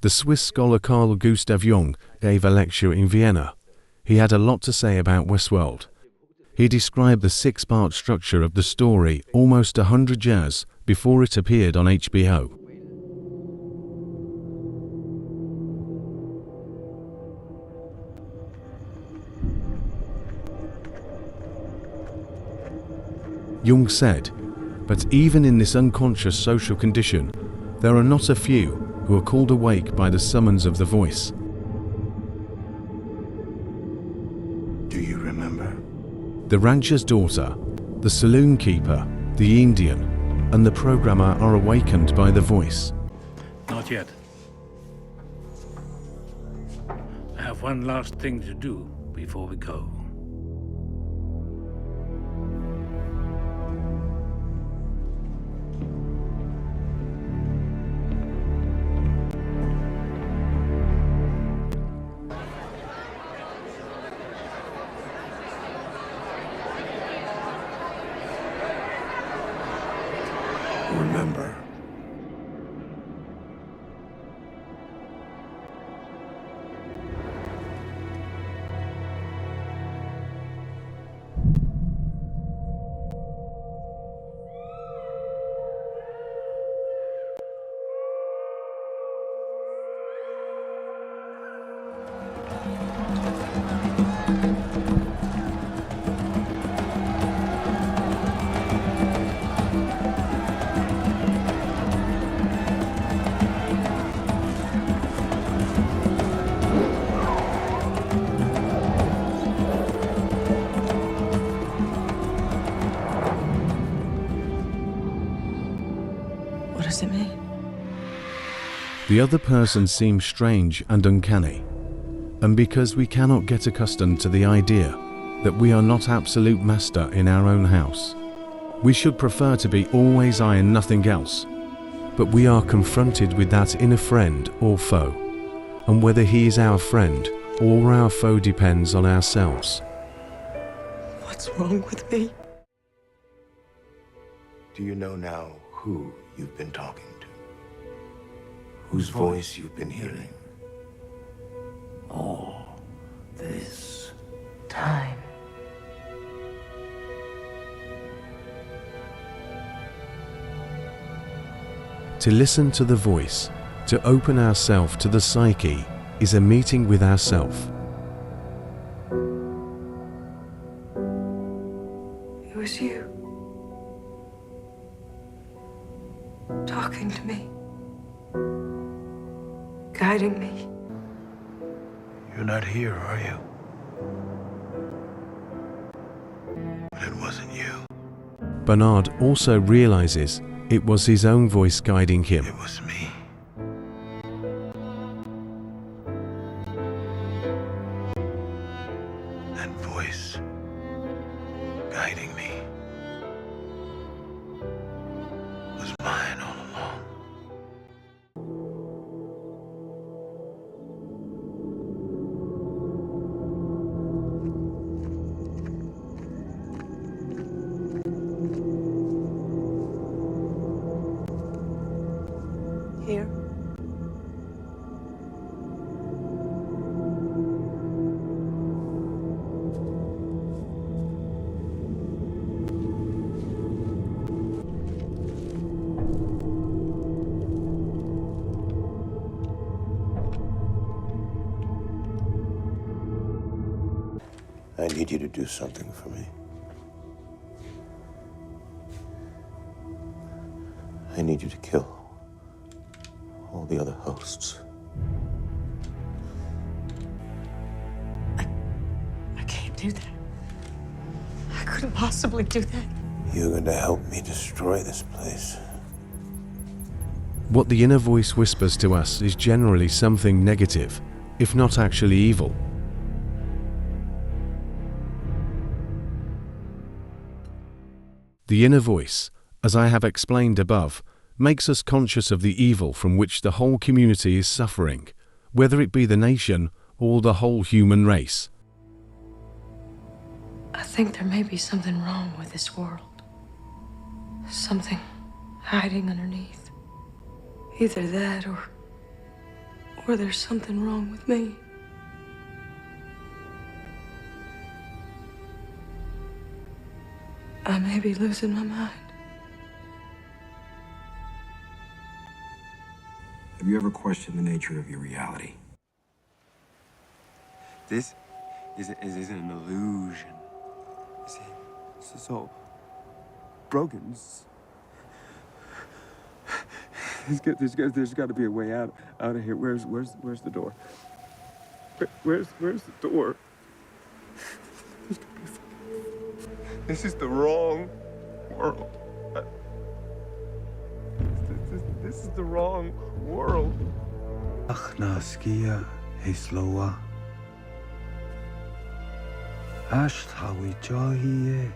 The Swiss scholar Carl Gustav Jung gave a lecture in Vienna. He had a lot to say about Westworld. He described the six-part structure of the story almost 100 years before it appeared on HBO. Jung said, "But even in this unconscious social condition, there are not a few who are called awake by the summons of the voice." Do you remember? The rancher's daughter, the saloon keeper, the Indian, and the programmer are awakened by the voice. Not yet. I have one last thing to do before we go. Remember. What does it mean? The other person seems strange and uncanny, and because we cannot get accustomed to the idea that we are not absolute master in our own house, we should prefer to be always I and nothing else, but we are confronted with that inner friend or foe, and whether he is our friend or our foe depends on ourselves. What's wrong with me? Do you know now who you've been talking to? Whose voice you've been hearing? All this Time. To listen to the voice, to open ourself to the psyche, is a meeting with ourself. It was you. Talking to me. Guiding me. You're not here, are you? But it wasn't you. Bernard also realizes it was his own voice guiding him. It was me. That voice guiding me was mine all along. Here. I need you to do something for me. I need you to kill all the other hosts. I can't do that. I couldn't possibly do that. You're going to help me destroy this place. What the inner voice whispers to us is generally something negative, if not actually evil. The inner voice, as I have explained above, makes us conscious of the evil from which the whole community is suffering, whether it be the nation or the whole human race. I think there may be something wrong with this world. Something hiding underneath. Either that Or there's something wrong with me. I may be losing my mind. Have you ever questioned the nature of your reality? This is an illusion. It's all broken. There's got to be a way out of here. Where's the door? Where's the door? This is the wrong world. This is the wrong world. Achnaskia Hisloa. Ashtawi Johiye.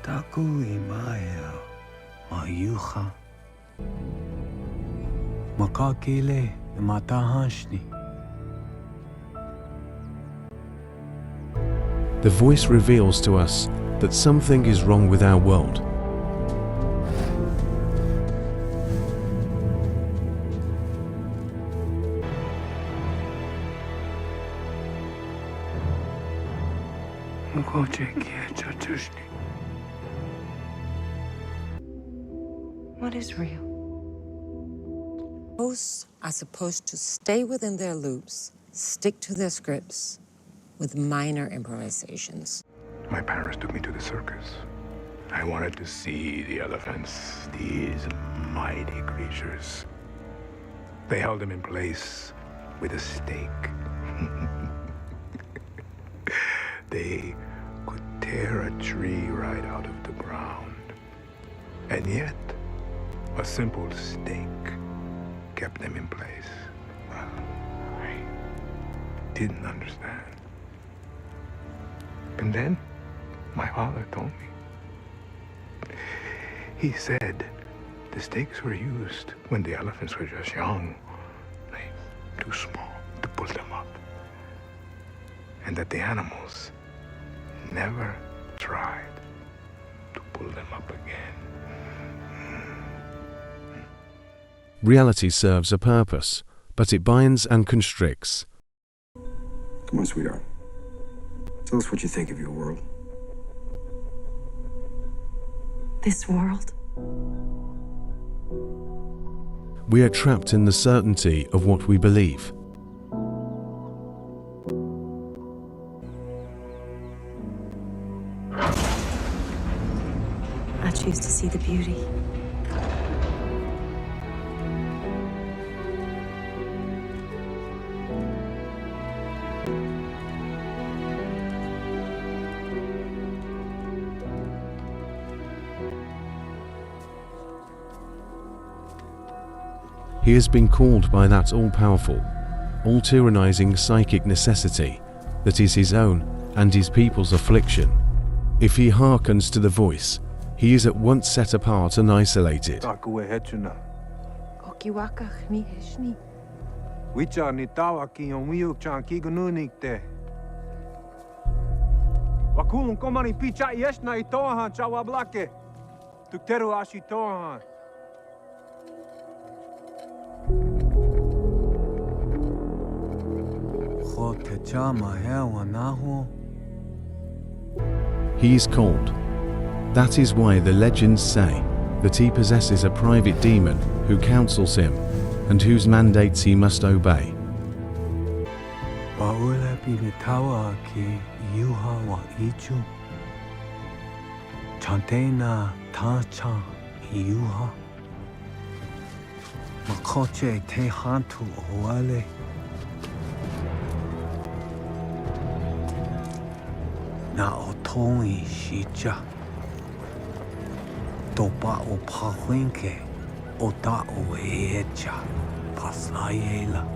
Taku Imaya. Mayuha. Makakile Matahashni. The voice reveals to us that something is wrong with our world. What is real? Hosts are supposed to stay within their loops, stick to their scripts, with minor improvisations. My parents took me to the circus. I wanted to see the elephants, these mighty creatures. They held them in place with a stake. They could tear a tree right out of the ground. And yet, a simple stake kept them in place. Well, I didn't understand. And then, my father told me. He said the stakes were used when the elephants were just young, like too small to pull them up. And that the animals never tried to pull them up again. Reality serves a purpose, but it binds and constricts. Come on, sweetheart. Tell us what you think of your world. This world? We are trapped in the certainty of what we believe. I choose to see the beauty. He has been called by that all-powerful, all-tyrannizing psychic necessity that is his own and his people's affliction. If he hearkens to the voice, he is at once set apart and isolated. He is called. That is why the legends say that he possesses a private demon who counsels him and whose mandates he must obey. Na otongi shija. Topa o pahuinke. Ota o echa. Pasayela.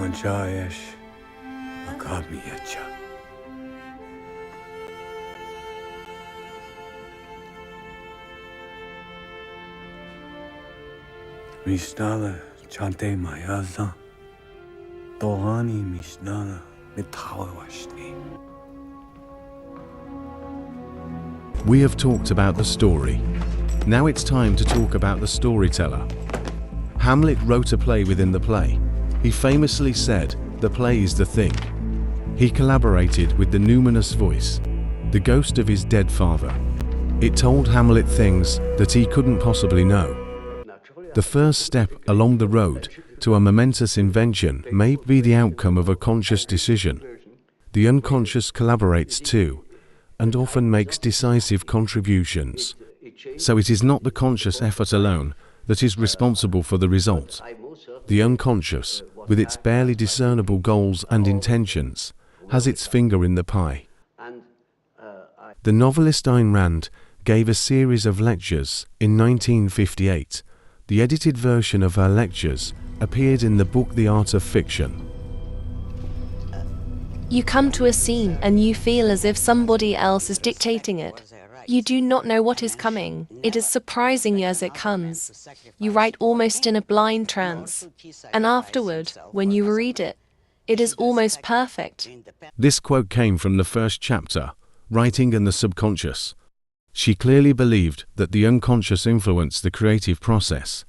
Majayesh Makamiyacha. Mishnala Chante Mayaza. Dohani Mishnala Mitawashni. We have talked about the story. Now it's time to talk about the storyteller. Hamlet wrote a play within the play. He famously said, "The play is the thing." He collaborated with the numinous voice, the ghost of his dead father. It told Hamlet things that he couldn't possibly know. The first step along the road to a momentous invention may be the outcome of a conscious decision. The unconscious collaborates too, and often makes decisive contributions. So it is not the conscious effort alone that is responsible for the result. The unconscious, with its barely discernible goals and intentions, has its finger in the pie. The novelist Ayn Rand gave a series of lectures in 1958. The edited version of her lectures appeared in the book The Art of Fiction. You come to a scene and you feel as if somebody else is dictating it. You do not know what is coming. It is surprising you as it comes. You write almost in a blind trance. And afterward, when you read it, it is almost perfect. This quote came from the first chapter, Writing and the Subconscious. She clearly believed that the unconscious influenced the creative process.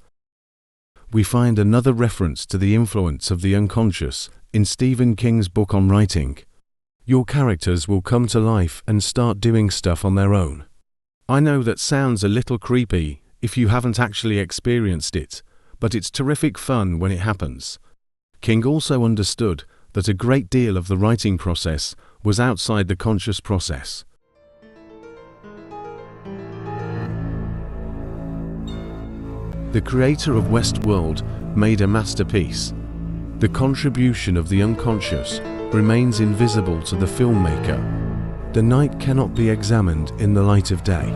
We find another reference to the influence of the unconscious in Stephen King's book on writing. Your characters will come to life and start doing stuff on their own. I know that sounds a little creepy if you haven't actually experienced it, but it's terrific fun when it happens. King also understood that a great deal of the writing process was outside the conscious process. The creator of Westworld made a masterpiece. The contribution of the unconscious remains invisible to the filmmaker. The night cannot be examined in the light of day.